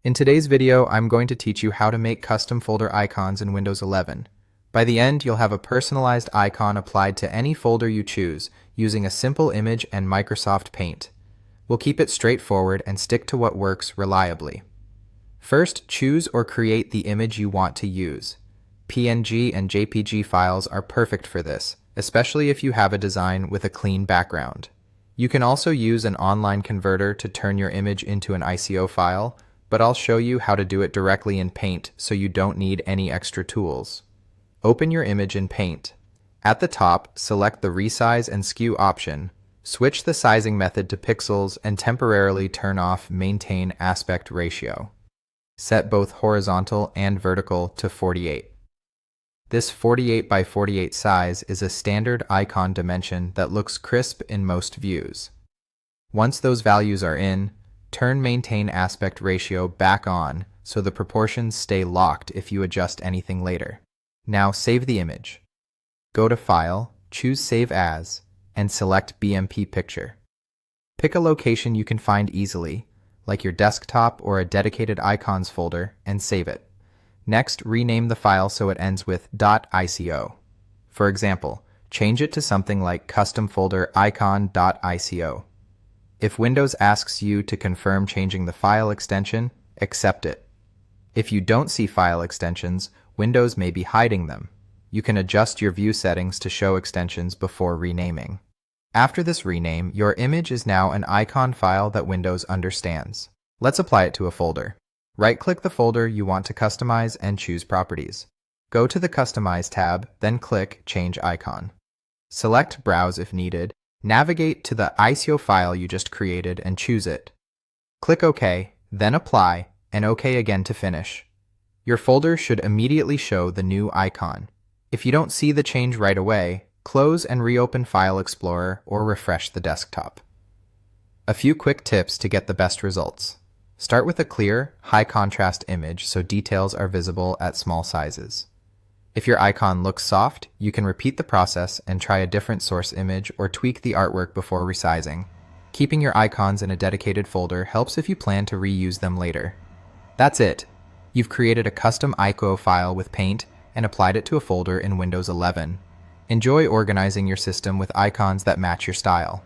In today's video, I'm going to teach you how to make custom folder icons in Windows 11. By the end, you'll have a personalized icon applied to any folder you choose using a simple image and Microsoft Paint. We'll keep it straightforward and stick to what works reliably. First, choose or create the image you want to use. PNG and JPG files are perfect for this, especially if you have a design with a clean background. You can also use an online converter to turn your image into an ICO file, but I'll show you how to do it directly in Paint so you don't need any extra tools. Open your image in Paint. At the top, select the Resize and Skew option. Switch the sizing method to pixels and temporarily turn off Maintain Aspect Ratio. Set both horizontal and vertical to 48. This 48 by 48 size is a standard icon dimension that looks crisp in most views. Once those values are in, turn Maintain Aspect Ratio back on so the proportions stay locked if you adjust anything later. Now save the image. Go to File, choose Save As, and select BMP Picture. Pick a location you can find easily, like your desktop or a dedicated icons folder, and save it. Next, rename the file so it ends with .ico. For example, change it to something like custom folder icon.ico. If Windows asks you to confirm changing the file extension, accept it. If you don't see file extensions, Windows may be hiding them. You can adjust your view settings to show extensions before renaming. After this rename, your image is now an icon file that Windows understands. Let's apply it to a folder. Right-click the folder you want to customize and choose Properties. Go to the Customize tab, then click Change Icon. Select Browse if needed. Navigate to the ICO file you just created and choose it. Click OK, then Apply, and OK again to finish. Your folder should immediately show the new icon. If you don't see the change right away, close and reopen File Explorer or refresh the desktop. A few quick tips to get the best results. Start with a clear, high-contrast image so details are visible at small sizes. If your icon looks soft, you can repeat the process and try a different source image or tweak the artwork before resizing. Keeping your icons in a dedicated folder helps if you plan to reuse them later. That's it. You've created a custom ICO file with Paint and applied it to a folder in Windows 11. Enjoy organizing your system with icons that match your style.